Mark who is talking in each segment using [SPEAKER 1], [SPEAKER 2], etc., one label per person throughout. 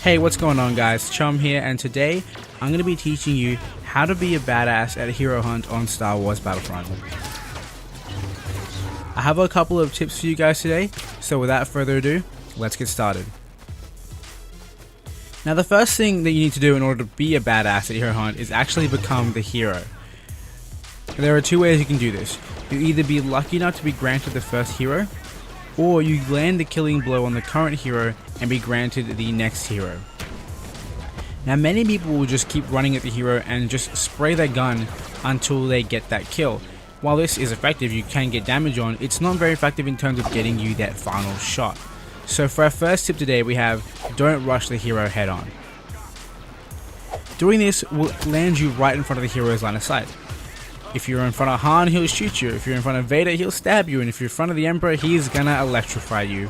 [SPEAKER 1] Hey, what's going on guys, Chum here, and today I'm going to be teaching you how to be a badass at a hero hunt on Star Wars Battlefront. I have a couple of tips for you guys today, so without further ado, let's get started. Now the first thing that you need to do in order to be a badass at hero hunt is actually become the hero. There are two ways you can do this. You either be lucky enough to be granted the first hero, or you land the killing blow on the current hero and be granted the next hero. Now many people will just keep running at the hero and just spray their gun until they get that kill. While this is effective, you can get damage on, it's not very effective in terms of getting you that final shot. So for our first tip today we have, don't rush the hero head on. Doing this will land you right in front of the hero's line of sight. If you're in front of Han, he'll shoot you. If you're in front of Vader, he'll stab you. And if you're in front of the Emperor, he's gonna electrify you,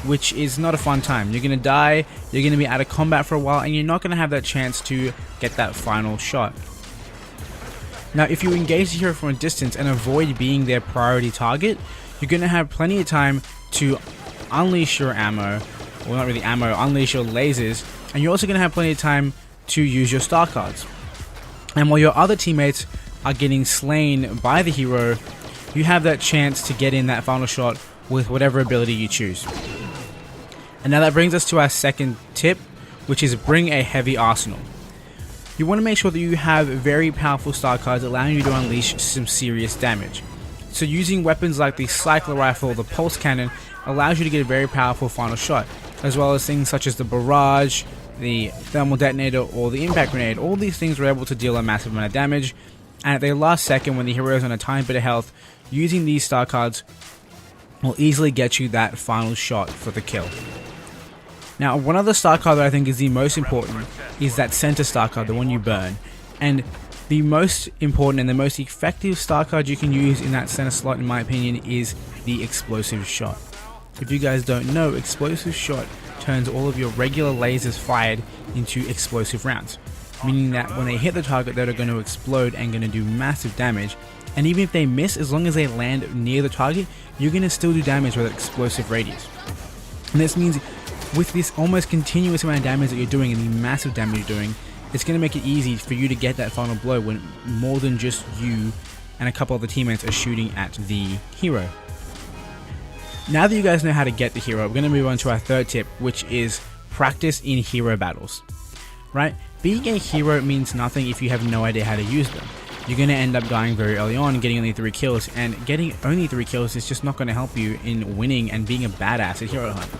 [SPEAKER 1] which is not a fun time. You're gonna die, you're gonna be out of combat for a while, and you're not gonna have that chance to get that final shot. Now, if you engage the hero from a distance and avoid being their priority target, you're gonna have plenty of time to unleash your ammo, well not really ammo, unleash your lasers, and you're also gonna have plenty of time to use your star cards. And while your other teammates are getting slain by the hero, you have that chance to get in that final shot with whatever ability you choose. And now that brings us to our second tip, which is bring a heavy arsenal. You want to make sure that you have very powerful star cards allowing you to unleash some serious damage. So using weapons like the cycler rifle or the pulse cannon allows you to get a very powerful final shot, as well as things such as the barrage, the thermal detonator, or the impact grenade. All these things are able to deal a massive amount of damage, and at the last second when the hero is on a tiny bit of health, using these star cards will easily get you that final shot for the kill. Now one other star card that I think is the most important is that center star card, the one you burn. And the most important and the most effective star card you can use in that center slot in my opinion is the explosive shot. If you guys don't know, explosive shot turns all of your regular lasers fired into explosive rounds, meaning that when they hit the target they're going to explode and going to do massive damage, and even if they miss, as long as they land near the target, you're going to still do damage with explosive radius. And this means with this almost continuous amount of damage that you're doing and the massive damage you're doing, it's going to make it easy for you to get that final blow when more than just you and a couple of the teammates are shooting at the hero. Now that you guys know how to get the hero, we're going to move on to our third tip, which is practice in hero battles. Right? Being a hero means nothing if you have no idea how to use them. You're going to end up dying very early on and getting only 3 kills, and getting only 3 kills is just not going to help you in winning and being a badass at hero hunt.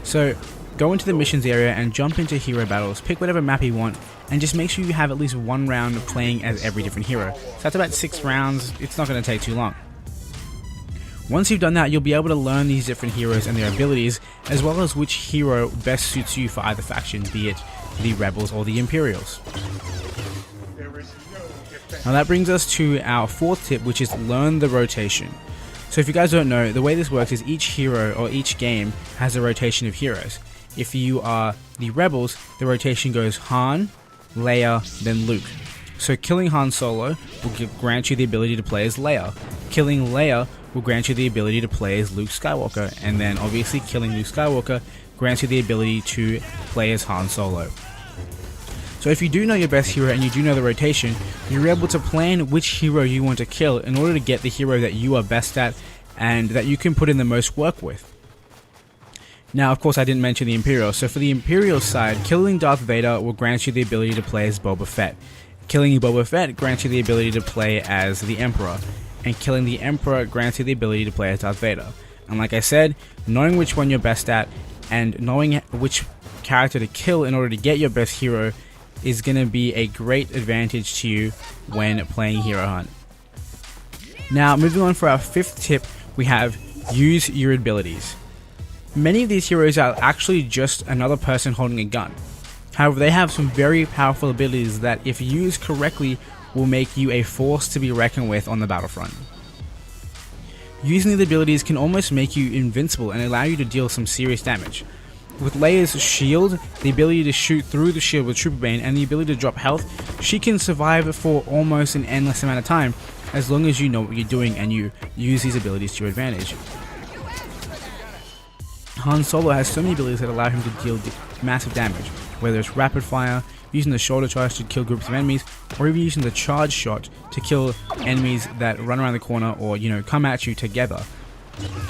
[SPEAKER 1] So go into the missions area and jump into hero battles, pick whatever map you want, and just make sure you have at least 1 round playing as every different hero. So that's about 6 rounds, it's not going to take too long. Once you've done that, you'll be able to learn these different heroes and their abilities, as well as which hero best suits you for either faction, be it the Rebels or the Imperials. Now that brings us to our fourth tip, which is learn the rotation. So if you guys don't know, the way this works is each hero or each game has a rotation of heroes. If you are the Rebels, the rotation goes Han, Leia, then Luke. So killing Han Solo will grant you the ability to play as Leia. Killing Leia will grant you the ability to play as Luke Skywalker, and then obviously killing Luke Skywalker grants you the ability to play as Han Solo. So if you do know your best hero and you do know the rotation, you're able to plan which hero you want to kill in order to get the hero that you are best at and that you can put in the most work with. Now of course I didn't mention the Imperials, so for the Imperial side, killing Darth Vader will grant you the ability to play as Boba Fett. Killing Boba Fett grants you the ability to play as the Emperor, and killing the Emperor grants you the ability to play as Darth Vader. And like I said, knowing which one you're best at and knowing which character to kill in order to get your best hero is going to be a great advantage to you when playing hero hunt. Now moving on for our fifth tip, we have use your abilities. Many of these heroes are actually just another person holding a gun. However, they have some very powerful abilities that if used correctly will make you a force to be reckoned with on the battlefront. Using these abilities can almost make you invincible and allow you to deal some serious damage. With Leia's shield, the ability to shoot through the shield with Trooper Bane, and the ability to drop health, she can survive for almost an endless amount of time as long as you know what you're doing and you use these abilities to your advantage. Han Solo has so many abilities that allow him to deal massive damage, whether it's rapid fire, using the shoulder charge to kill groups of enemies, or even using the charge shot to kill enemies that run around the corner or, you know, come at you together.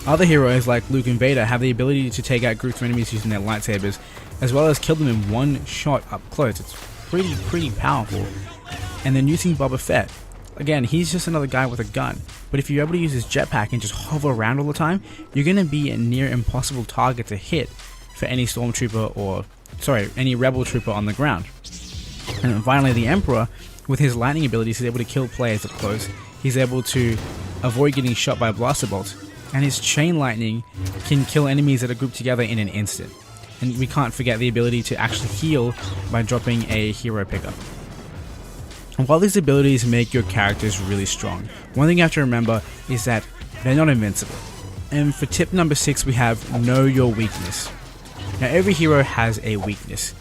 [SPEAKER 1] Other heroes like Luke and Vader have the ability to take out groups of enemies using their lightsabers, as well as kill them in one shot up close. It's pretty powerful. And then using Boba Fett, again, he's just another guy with a gun, but if you're able to use his jetpack and just hover around all the time, you're going to be a near impossible target to hit for any stormtrooper or, sorry, any rebel trooper on the ground. And then finally, the Emperor, with his lightning abilities, is able to kill players up close. He's able to avoid getting shot by blaster bolts, and his chain lightning can kill enemies that are grouped together in an instant. And we can't forget the ability to actually heal by dropping a hero pickup. And while these abilities make your characters really strong, one thing you have to remember is that they're not invincible. And for tip number 6, we have know your weakness. Now, every hero has a weakness,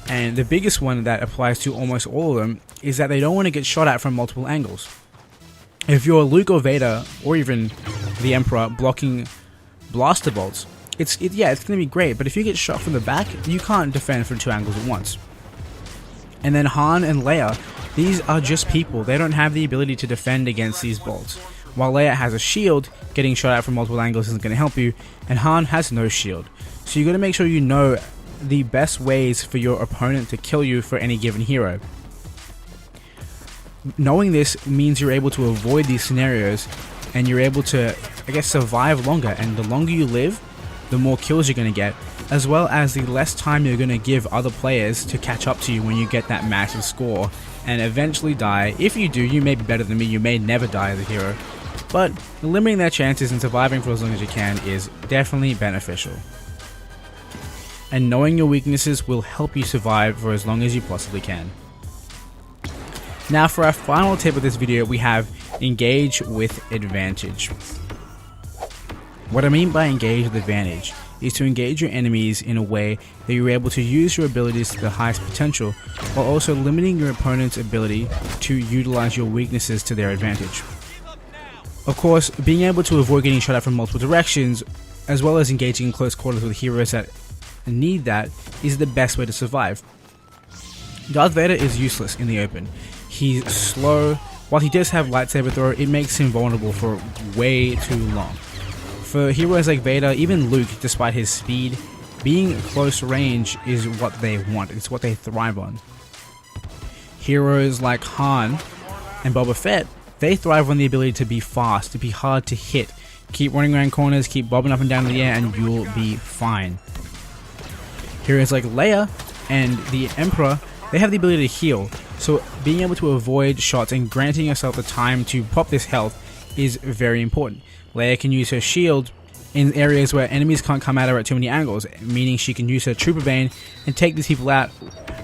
[SPEAKER 1] and the biggest one that applies to almost all of them is that they don't want to get shot at from multiple angles. If you're Luke or Vader, or even the Emperor, blocking blaster bolts, it's going to be great, but if you get shot from the back, you can't defend from 2 angles at once. And then Han and Leia, these are just people. They don't have the ability to defend against these bolts. While Leia has a shield, getting shot at from multiple angles isn't going to help you, and Han has no shield. So you got to make sure you know the best ways for your opponent to kill you for any given hero. Knowing this means you're able to avoid these scenarios, and you're able to, I guess, survive longer. And the longer you live, the more kills you're going to get, as well as the less time you're going to give other players to catch up to you when you get that massive score and eventually die. If you do, you may be better than me, you may never die as a hero, but limiting their chances and surviving for as long as you can is definitely beneficial. And knowing your weaknesses will help you survive for as long as you possibly can. Now for our final tip of this video, we have engage with advantage. What I mean by engage with advantage is to engage your enemies in a way that you're able to use your abilities to the highest potential, while also limiting your opponent's ability to utilize your weaknesses to their advantage. Of course, being able to avoid getting shot at from multiple directions, as well as engaging in close quarters with heroes that need that, is the best way to survive. Darth Vader is useless in the open. He's slow. While he does have lightsaber throw, it makes him vulnerable for way too long. For heroes like Vader, even Luke, despite his speed, being close range is what they want. It's what they thrive on. Heroes like Han and Boba Fett, they thrive on the ability to be fast, to be hard to hit. Keep running around corners, keep bobbing up and down in the air, and you'll be fine. Heroes like Leia and the Emperor, they have the ability to heal, so being able to avoid shots and granting yourself the time to pop this health is very important. Leia can use her shield in areas where enemies can't come at her at too many angles, meaning she can use her Trooper Bane and take these people out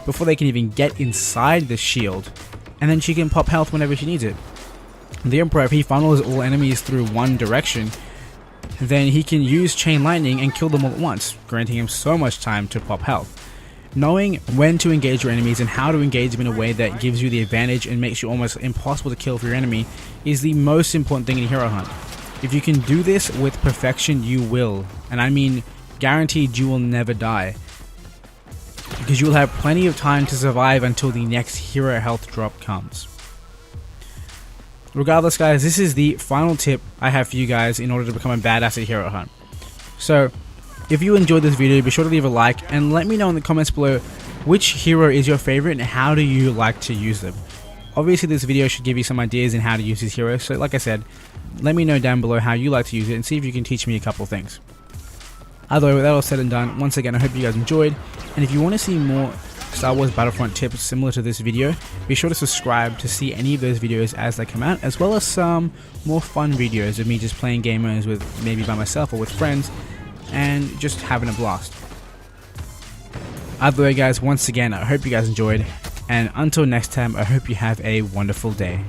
[SPEAKER 1] before they can even get inside the shield, and then she can pop health whenever she needs it. The Emperor, if he funnels all enemies through one direction, then he can use Chain Lightning and kill them all at once, granting him so much time to pop health. Knowing when to engage your enemies and how to engage them in a way that gives you the advantage and makes you almost impossible to kill for your enemy is the most important thing in Hero Hunt. If you can do this with perfection, you will, and I mean guaranteed, you will never die, because you will have plenty of time to survive until the next hero health drop comes. Regardless, guys, this is the final tip I have for you guys in order to become a badass at Hero Hunt. So if you enjoyed this video, be sure to leave a like and let me know in the comments below which hero is your favorite and how do you like to use them. Obviously this video should give you some ideas in how to use these heroes, so like I said, let me know down below how you like to use it and see if you can teach me a couple things. Either way, with that all said and done, once again I hope you guys enjoyed, and if you want to see more Star Wars Battlefront tips similar to this video, be sure to subscribe to see any of those videos as they come out, as well as some more fun videos of me just playing game modes with maybe by myself or with friends and just having a blast. Either way, guys, once again I hope you guys enjoyed, and until next time I hope you have a wonderful day.